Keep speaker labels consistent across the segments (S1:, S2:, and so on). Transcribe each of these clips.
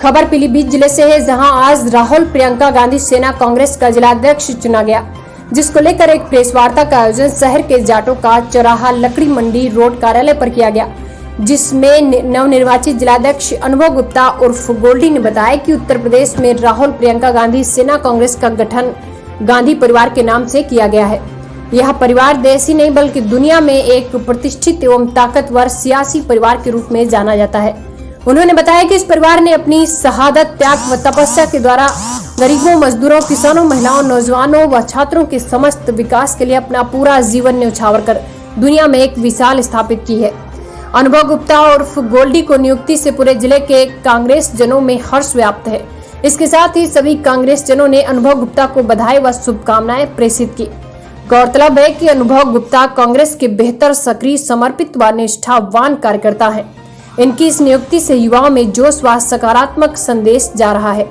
S1: खबर पीलीभीत जिले से है, जहां आज राहुल प्रियंका गांधी सेना कांग्रेस का जिलाध्यक्ष चुना गया, जिसको लेकर एक प्रेस वार्ता का आयोजन शहर के जाटों का चौराहा लकड़ी मंडी रोड कार्यालय पर किया गया, जिसमें नवनिर्वाचित जिलाध्यक्ष अनुभव गुप्ता उर्फ गोल्डी ने बताया कि उत्तर प्रदेश में राहुल प्रियंका गांधी सेना कांग्रेस का गठन गांधी परिवार के नाम से किया गया है। यह परिवार देश ही नहीं बल्कि दुनिया में एक प्रतिष्ठित एवं ताकतवर सियासी परिवार के रूप में जाना जाता है। उन्होंने बताया कि इस परिवार ने अपनी शहादत, त्याग व तपस्या के द्वारा गरीबों, मजदूरों, किसानों, महिलाओं, नौजवानों व छात्रों के समस्त विकास के लिए अपना पूरा जीवन न्यौछावर कर दुनिया में एक मिसाल स्थापित की है। अनुभव गुप्ता उर्फ गोल्डी को नियुक्ति से पूरे जिले के कांग्रेस जनों में हर्ष व्याप्त है। इसके साथ ही सभी कांग्रेस जनों ने अनुभव गुप्ता को बधाई व शुभकामनाएं प्रेषित की। गौरतलब है कि अनुभव गुप्ता कांग्रेस के बेहतर, सक्रिय, समर्पित व निष्ठावान कार्यकर्ता हैं। इनकी इस नियुक्ति से युवाओं में जोश व सकारात्मक संदेश जा रहा है।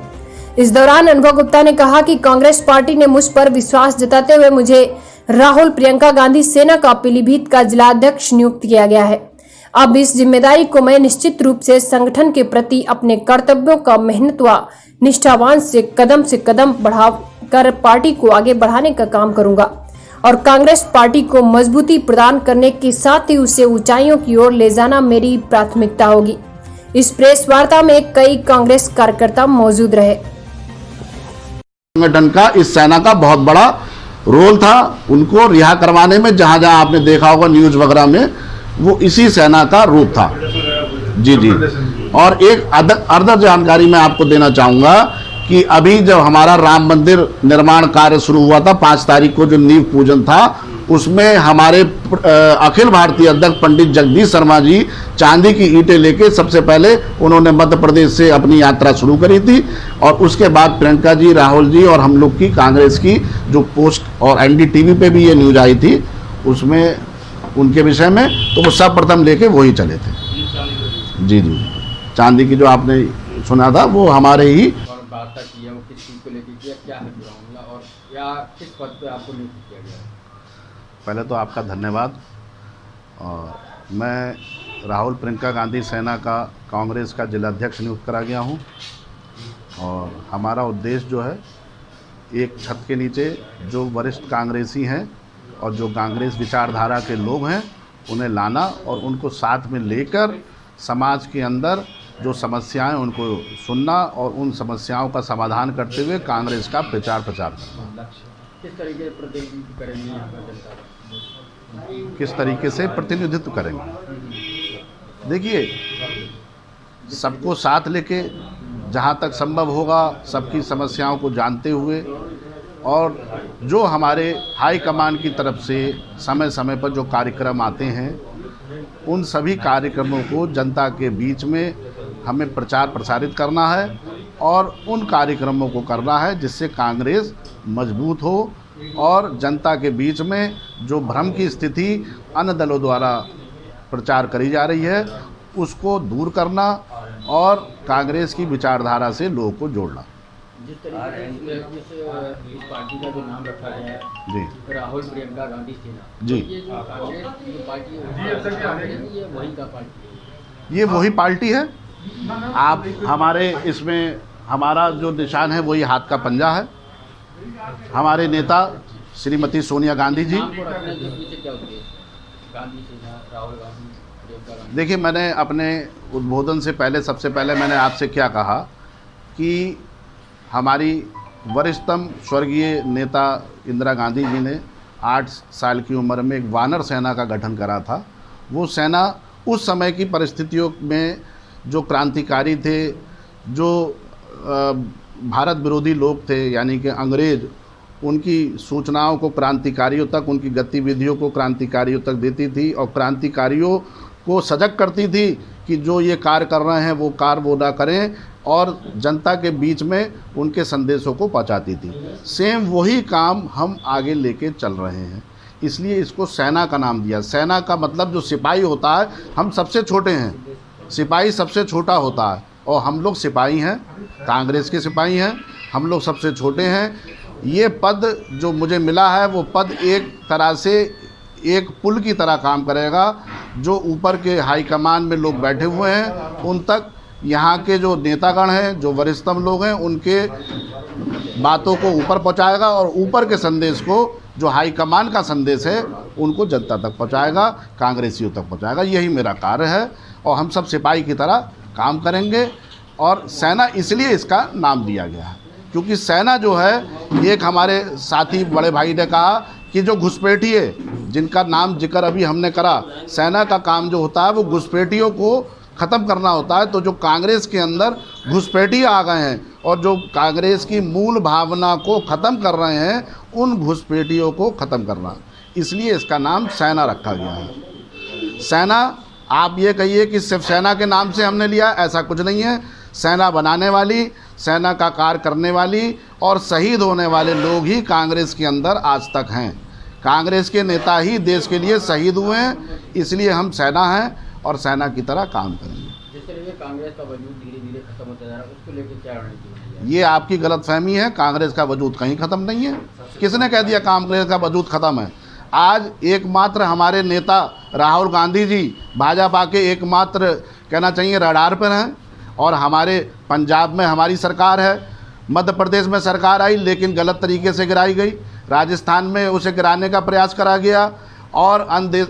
S1: इस दौरान अनुभव गुप्ता ने कहा कि कांग्रेस पार्टी ने मुझ पर विश्वास जताते हुए मुझे राहुल प्रियंका गांधी सेना का पीलीभीत का जिलाध्यक्ष नियुक्त किया गया है। अब इस जिम्मेदारी को मैं निश्चित रूप से संगठन के प्रति अपने कर्तव्यों का मेहनत व निष्ठावान से कदम बढ़ाकर पार्टी को आगे बढ़ाने का काम करूंगा और कांग्रेस पार्टी को मजबूती प्रदान करने के साथ ही उसे ऊंचाइयों की ओर ले जाना मेरी प्राथमिकता होगी। इस प्रेस वार्ता में कई कांग्रेस कार्यकर्ता मौजूद रहे।
S2: संगठन का, इस सेना का बहुत बड़ा रोल था। उनको रिहा करवाने में जहां जहां आपने देखा होगा न्यूज वगैरह में, वो इसी सेना का रूप था। जी जी। और एक अदर जानकारी मैं आपको देना चाहूंगा कि अभी जब हमारा राम मंदिर निर्माण कार्य शुरू हुआ था, 5 तारीख को जो नींव पूजन था, उसमें हमारे अखिल भारतीय अध्यक्ष पंडित जगदीश शर्मा जी चांदी की ईंटें लेके सबसे पहले उन्होंने मध्य प्रदेश से अपनी यात्रा शुरू करी थी। और उसके बाद प्रियंका जी, राहुल जी और हम लोग की कांग्रेस की जो पोस्ट और एनडीटीवी पे भी ये न्यूज आई थी, उसमें उनके विषय में तो वो सर्वप्रथम लेके वही चले थे। जी जी। चांदी की जो आपने सुना था वो हमारे ही
S3: वार्ता की है, वो किस चीज़ को लेकर किया, क्या है पूरा मामला और या किस पद पे आपको नियुक्त किया गया है?
S2: पहले तो आपका धन्यवाद। और मैं राहुल प्रियंका गांधी सेना का कांग्रेस का जिलाध्यक्ष नियुक्त करा गया हूं। और हमारा उद्देश्य जो है, एक छत के नीचे जो वरिष्ठ कांग्रेसी हैं और जो कांग्रेस विचारधारा के लोग हैं, उन्हें लाना और उनको साथ में लेकर समाज के अंदर जो समस्याएं उनको सुनना और उन समस्याओं का समाधान करते हुए कांग्रेस का प्रचार करना।
S3: किस तरीके से प्रतिनिधित्व करेंगे यहाँ पर जनता का?
S2: किस तरीके से प्रतिनिधित्व करेंगे? देखिए, सबको साथ लेके जहाँ तक संभव होगा सबकी समस्याओं को जानते हुए, और जो हमारे हाई कमान की तरफ से समय समय पर जो कार्यक्रम आते हैं, उन सभी कार्यक्रमों को जनता के बीच में हमें प्रचार प्रसारित करना है और उन कार्यक्रमों को करना है जिससे कांग्रेस मजबूत हो और जनता के बीच में जो भ्रम की स्थिति अन्य दलों द्वारा प्रचार करी जा रही है, उसको दूर करना और कांग्रेस की विचारधारा से लोगों को जोड़ना।
S3: जिस तरीके से इस पार्टी का जो नाम रखा गया है
S2: जी,
S3: राहुल प्रियंका गांधी सेना,
S2: जी,
S3: ये जो कांग्रेस की पार्टी है, ये वही का पार्टी है?
S2: ये वही पार्टी है। आप हमारे इसमें हमारा जो निशान है वही हाथ का पंजा है। हमारे नेता श्रीमती सोनिया गांधी जी। देखिए, मैंने अपने उद्बोधन से पहले सबसे पहले मैंने आपसे क्या कहा कि हमारी वरिष्ठतम स्वर्गीय नेता इंदिरा गांधी जी ने 8 साल की उम्र में एक वानर सेना का गठन करा था। वो सेना उस समय की परिस्थितियों में जो क्रांतिकारी थे, जो भारत विरोधी लोग थे, यानी कि अंग्रेज, उनकी सूचनाओं को क्रांतिकारियों तक, उनकी गतिविधियों को क्रांतिकारियों तक देती थी और क्रांतिकारियों को सजग करती थी कि जो ये कार्य कर रहे हैं वो कार्य वो ना करें, और जनता के बीच में उनके संदेशों को पहुंचाती थी। सेम वही काम हम आगे लेके चल रहे हैं, इसलिए इसको सेना का नाम दिया। सेना का मतलब जो सिपाही होता है, हम सबसे छोटे हैं, सिपाही सबसे छोटा होता है और हम लोग सिपाही हैं, कांग्रेस के सिपाही हैं, हम लोग सबसे छोटे हैं। ये पद जो मुझे मिला है वो पद एक तरह से एक पुल की तरह काम करेगा। जो ऊपर के हाईकमान में लोग बैठे हुए हैं उन तक यहाँ के जो नेतागण हैं, जो वरिष्ठतम लोग हैं, उनके बातों को ऊपर पहुँचाएगा और ऊपर के संदेश को, जो हाईकमान का संदेश है, उनको जनता तक पहुँचाएगा, कांग्रेसियों तक पहुँचाएगा। यही मेरा कार्य है और हम सब सिपाही की तरह काम करेंगे। और सेना इसलिए इसका नाम दिया गया है क्योंकि सेना जो है, एक हमारे साथी बड़े भाई ने कहा कि जो घुसपैठिए, जिनका नाम जिक्र अभी हमने करा, सेना का काम जो होता है वो घुसपैठियों को ख़त्म करना होता है। तो जो कांग्रेस के अंदर घुसपैठी आ गए हैं और जो कांग्रेस की मूल भावना को ख़त्म कर रहे हैं, उन घुसपैठियों को ख़त्म करना, इसलिए इसका नाम सेना रखा गया है। सेना, आप ये कहिए कि सिर्फ सेना के नाम से हमने लिया, ऐसा कुछ नहीं है। सेना बनाने वाली, सेना का कार्य करने वाली और शहीद होने वाले लोग ही कांग्रेस के अंदर आज तक हैं। कांग्रेस के नेता ही देश के लिए शहीद हुए हैं, इसलिए हम सेना हैं और सेना की तरह काम करेंगे।
S3: जिस तरीके कांग्रेस का वजूद धीरे धीरे खत्म होता जा रहा है, उसको लेकर क्या रणनीति है?
S2: ये आपकी गलतफहमी है। कांग्रेस का वजूद कहीं ख़त्म नहीं है। किसने कह दिया कांग्रेस का वजूद ख़त्म है? आज एकमात्र हमारे नेता राहुल गांधी जी भाजपा के एकमात्र, कहना चाहिए, रडार पर हैं। और हमारे पंजाब में हमारी सरकार है, मध्य प्रदेश में सरकार आई लेकिन गलत तरीके से गिराई गई, राजस्थान में उसे गिराने का प्रयास करा गया और अन्य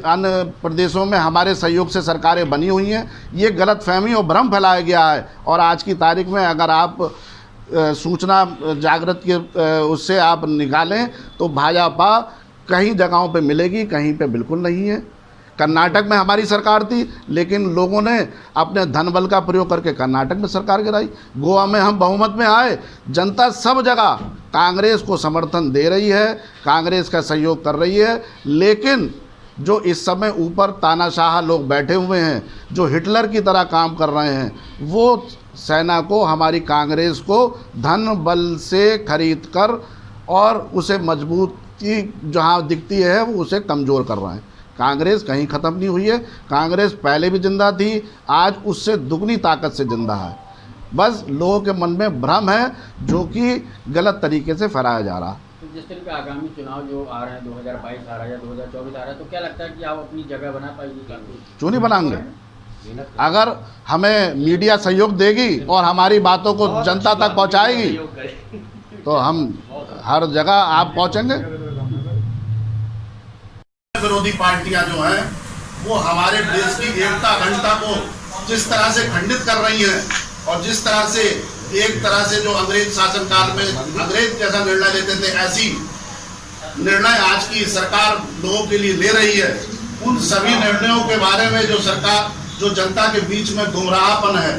S2: प्रदेशों में हमारे सहयोग से सरकारें बनी हुई हैं। ये गलतफहमी और भ्रम फैलाया गया है। और आज की तारीख में अगर आप सूचना जागृत के उससे आप निकालें तो भाजपा कहीं जगहों पे मिलेगी, कहीं पे बिल्कुल नहीं है। कर्नाटक में हमारी सरकार थी लेकिन लोगों ने अपने धन बल का प्रयोग करके कर्नाटक में सरकार गिराई। गोवा में हम बहुमत में आए, जनता सब जगह कांग्रेस को समर्थन दे रही है, कांग्रेस का सहयोग कर रही है। लेकिन जो इस समय ऊपर तानाशाह लोग बैठे हुए हैं, जो हिटलर की तरह काम कर रहे हैं, वो सेना को, हमारी कांग्रेस को धन बल से खरीद कर और उसे मजबूती जहाँ दिखती है वो उसे कमज़ोर कर रहे हैं। कांग्रेस कहीं ख़त्म नहीं हुई है। कांग्रेस पहले भी जिंदा थी, आज उससे दुगनी ताकत से जिंदा है। बस लोगों के मन में भ्रम है जो कि गलत तरीके से फैलाया जा रहा है।
S3: तो जिस तरीके आगामी चुनाव जो आ रहे हैं, 2022 आ रहा है या 2024 आ रहा है, तो क्या लगता है कि आप अपनी जगह बना पाएंगे?
S2: क्यों नहीं बनाएंगे? अगर हमें मीडिया सहयोग देगी और हमारी बातों को जनता तक पहुंचाएगी तो हम हर जगह आप पहुंचेंगे। विरोधी पार्टियां जो हैं वो हमारे देश की एकता अखंडता को जिस तरह से खंडित कर रही हैं और जिस तरह से एक तरह से जो अंग्रेज शासनकाल में अंग्रेज जैसा निर्णय लेते थे, ऐसी निर्णय आज की सरकार लोगों के लिए ले रही है। उन सभी निर्णयों के बारे में जो सरकार, जो जनता के बीच में गुमराहपन है,